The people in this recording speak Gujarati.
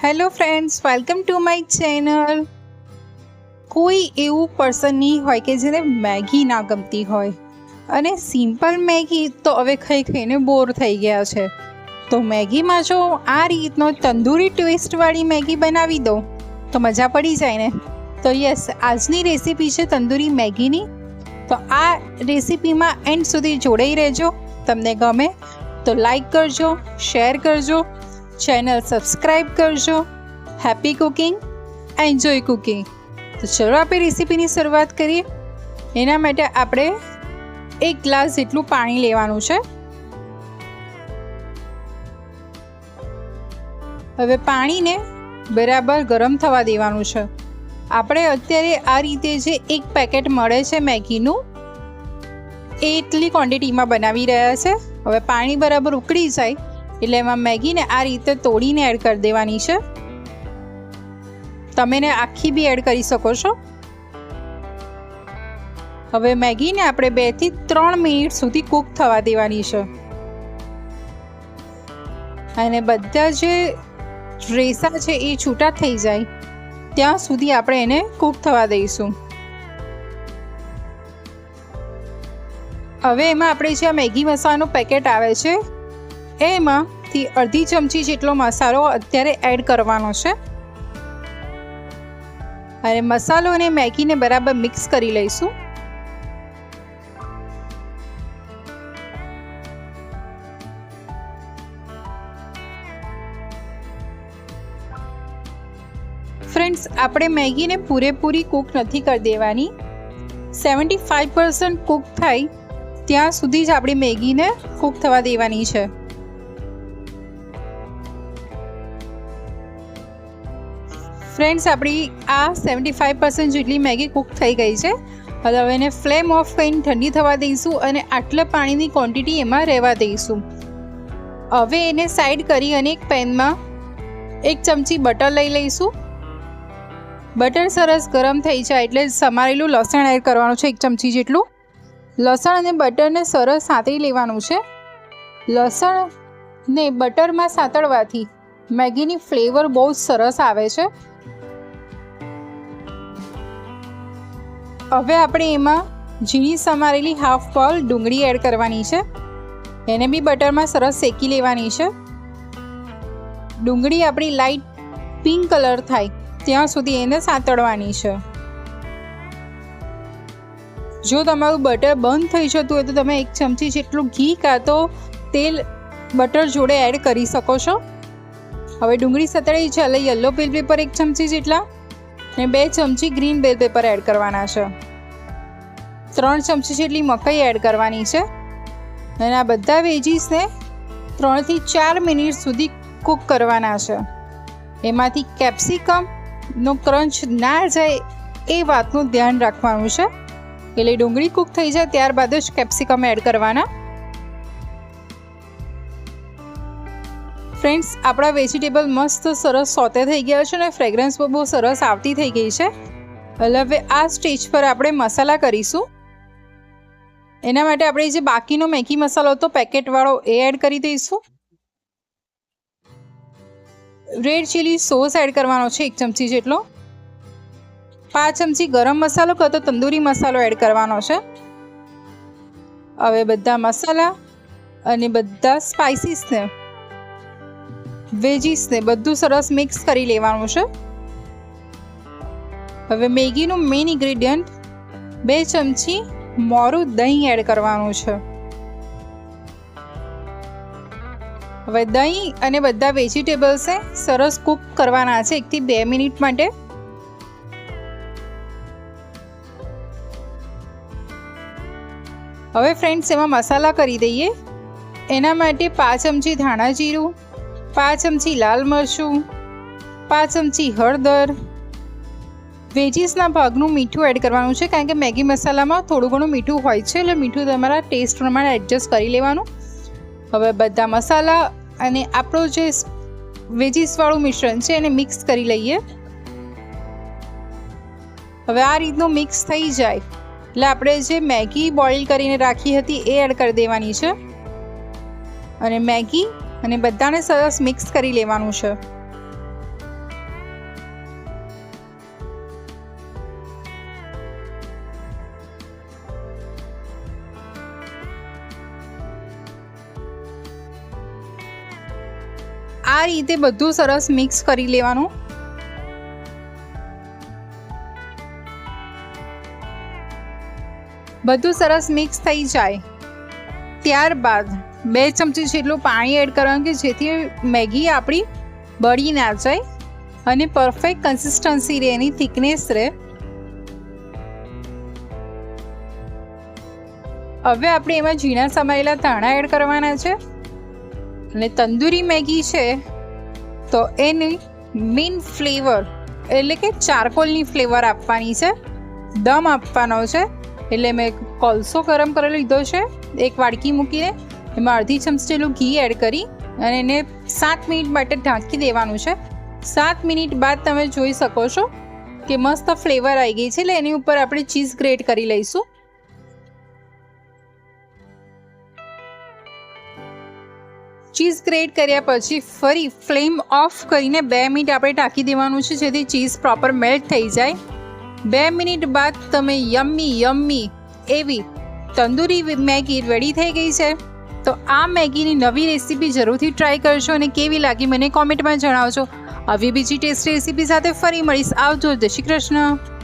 Hello friends, welcome to my channel. કોઈ એવું પર્સન નહીં હોય કે જેને મેગી ના ગમતી હોય, અને સિમ્પલ મેગી તો હવે ખાઈ ખાઈને બોર થઈ ગયા છે. તો મેગીમાં જો આ રીતનો તંદૂરી ટ્વિસ્ટવાળી મેગી બનાવી દો તો મજા પડી જાય ને. તો યસ, આજની રેસીપી છે તંદૂરી મેગીની. તો આ રેસીપીમાં એન્ડ સુધી જોડાઈ રહેજો. તમને ગમે તો લાઈક કરજો, શેર કરજો, ચેનલ સબસ્ક્રાઈબ કરજો. Happy cooking, enjoy cooking. તો ચલો આપણે રેસીપીની શરૂઆત કરીએ. એના માટે આપણે 1 ગ્લાસ જેટલું પાણી લેવાનું છે. હવે પાણીને બરાબર ગરમ થવા દેવાનું છે. આપણે અત્યારે આ રીતે જે 1 પેકેટ મળે છે મેગીનું, એટલી ક્વોન્ટિટીમાં બનાવી રહ્યા છે. હવે પાણી બરાબર ઉકળી જાય એટલે એમાં મેગીને આ રીતે તોડીને એડ કરી દેવાની છે. તમે ને આખી બી એડ કરી શકો છો. હવે મેગીને આપણે 2 થી 3 મિનિટ સુધી કૂક થવા દેવાની છે. અને બધા જે રેસા છે એ છૂટા થઈ જાય ત્યાં સુધી આપણે એને કૂક થવા દઈશું. હવે એમાં આપણે જે આ મેગી મસાલાનું પેકેટ આવે છે એમાંથી અડધી ચમચી જેટલો મસાલો અત્યારે એડ કરવાનો છે. અને મસાલો અને મેગીને બરાબર મિક્સ કરી લઈશું. ફ્રેન્ડ્સ, આપણે મેગીને પૂરેપૂરી કૂક નથી કરી દેવાની. 75% કૂક થાય ત્યાં સુધી જ આપણી મેગીને કૂક થવા દેવાની છે. ફ્રેન્ડ્સ, આપણી આ 75% જેટલી મેગી કૂક થઈ ગઈ છે. હવે એને ફ્લેમ ઓફ કરીને ઠંડી થવા દઈશું અને આટલા પાણીની ક્વોન્ટિટી એમાં રહેવા દઈશું. હવે એને સાઈડ કરી અને એક પેનમાં 1 ચમચી બટર લઈ લઈશું. બટર સરસ ગરમ થઈ જાય એટલે સમારેલું લસણ એડ કરવાનું છે 1 ચમચી જેટલું. લસણ અને બટરને સરસ સાંતળી લેવાનું છે. લસણને બટરમાં સાંતળવાથી મેગીની ફ્લેવર બહુ જ સરસ આવે છે. હવે આપણે એમાં ઝીણી સમારેલી હાફ બોલ ડુંગળી એડ કરવાની છે. એને બી બટરમાં સરસ શેકી લેવાની છે. ડુંગળી આપણી લાઇટ પિંક કલર થાય ત્યાં સુધી એને સાંતળવાની છે. જો તમારું બટર બંધ થઈ જતું હોય તો તમે 1 ચમચી જેટલું ઘી કાં તો તેલ બટર જોડે એડ કરી શકો છો. હવે ડુંગળી સતળાઈ છે એટલે યલો બેલ પેપર 1 ચમચી જેટલા અને 2 ચમચી ગ્રીન બેલ પેપર એડ કરવાના છે. 3 ચમચી જેટલી મકાઈ એડ કરવાની છે. અને આ બધા વેજીસને 3 થી 4 મિનિટ સુધી કૂક કરવાના છે. એમાંથી કેપ્સિકમનો ક્રંચ ના જાય એ વાતનું ધ્યાન રાખવાનું છે. એટલે ડુંગળી કૂક થઈ જાય ત્યારબાદ જ કેપ્સિકમ એડ કરવાના. ફ્રેન્ડ્સ, આપણા વેજીટેબલ મસ્ત સરસ સોતે થઈ ગયા છે અને ફ્રેગ્રન્સ બહુ સરસ આવતી થઈ ગઈ છે. હવે આ સ્ટેજ પર આપણે મસાલા કરીશું. એના માટે આપણે જે બાકીનો મેગી મસાલો હતો પેકેટવાળો એ એડ કરી દઈશું. રેડ ચીલી સોસ એડ કરવાનો છે 1 ચમચી જેટલો. 5 ચમચી ગરમ મસાલો કાં તો તંદૂરી મસાલો એડ કરવાનો છે. હવે બધા મસાલા અને બધા સ્પાઇસીસને વેજીસને બધું સરસ મિક્સ કરી લેવાનું છે. હવે મેગીનું મેઇન ઇન્ગ્રેડિયન્ટ 2 ચમચી મોરું દહીં એડ કરવાનું છે. હવે દહીં અને બધા વેજીટેબલ્સને સરસ કૂક કરવાના છે 1 થી 2 મિનિટ માટે. હવે ફ્રેન્ડ્સ, એમાં મસાલા કરી દઈએ. એના માટે 5 ચમચી ધાણા જીરું, 5 ચમચી લાલ મરચું, 5 ચમચી હળદર. વેજીસના ભાગનું મીઠું એડ કરવાનું છે કારણ કે મેગી મસાલામાં થોડું ઘણું મીઠું હોય છે એટલે મીઠું તમારા ટેસ્ટ પ્રમાણે એડજસ્ટ કરી લેવાનું. હવે બધા મસાલા અને આપણું જે વેજીસવાળું મિશ્રણ છે એને મિક્સ કરી લઈએ. હવે આ રીતનું મિક્સ થઈ જાય એટલે આપણે જે મેગી બોઇલ કરીને રાખી હતી એ એડ કરી દેવાની છે. અને મેગી અને બધાને સરસ મિક્સ કરી લેવાનું છે. આ રીતે બધું સરસ મિક્સ કરી લેવાનું. બધું સરસ મિક્સ થઈ જાય ત્યારબાદ 2 ચમચી જેટલું પાણી એડ કરવાનું કે જેથી મેગી આપણી બળી ના જાય અને પરફેક્ટ કન્સિસ્ટન્સી રહે, એની થિકનેસ રહે. હવે આપણે એમાં ઝીણા સમાયેલા ધાણા એડ કરવાના છે અને તંદૂરી મેગી છે તો એની મેઇન ફ્લેવર એટલે કે ચારકોલની ફ્લેવર આપવાની છે. દમ આપવાનો છે એટલે મેં કોલસો ગરમ કરી લીધો છે, એક વાડકી મૂકીને એમાં અડધી ચમચી જેટલું ઘી એડ કરી અને એને 7 મિનિટ માટે ઢાંકી દેવાનું છે. 7 મિનિટ બાદ તમે જોઈ શકો છો કે મસ્ત ફ્લેવર આવી ગઈ છે, એટલે એની ઉપર આપણે ચીઝ ગ્રેટ કરી લઈશું. ચીઝ ગ્રેટ કર્યા પછી ફરી ફ્લેમ ઓફ કરીને 2 મિનિટ આપણે ઢાંકી દેવાનું છે જેથી ચીઝ પ્રોપર મેલ્ટ થઈ જાય. 2 મિનિટ બાદ તમે યમ્મી એવી તંદૂરી મેગી રેડી થઈ ગઈ છે. તો આ મેગીની નવી રેસીપી જરૂરથી ટ્રાય કરજો અને કેવી લાગી મને કોમેન્ટમાં જણાવજો. આવી બીજી ટેસ્ટી રેસીપી સાથે ફરી મળીશ. આવજો. જય શ્રી કૃષ્ણ.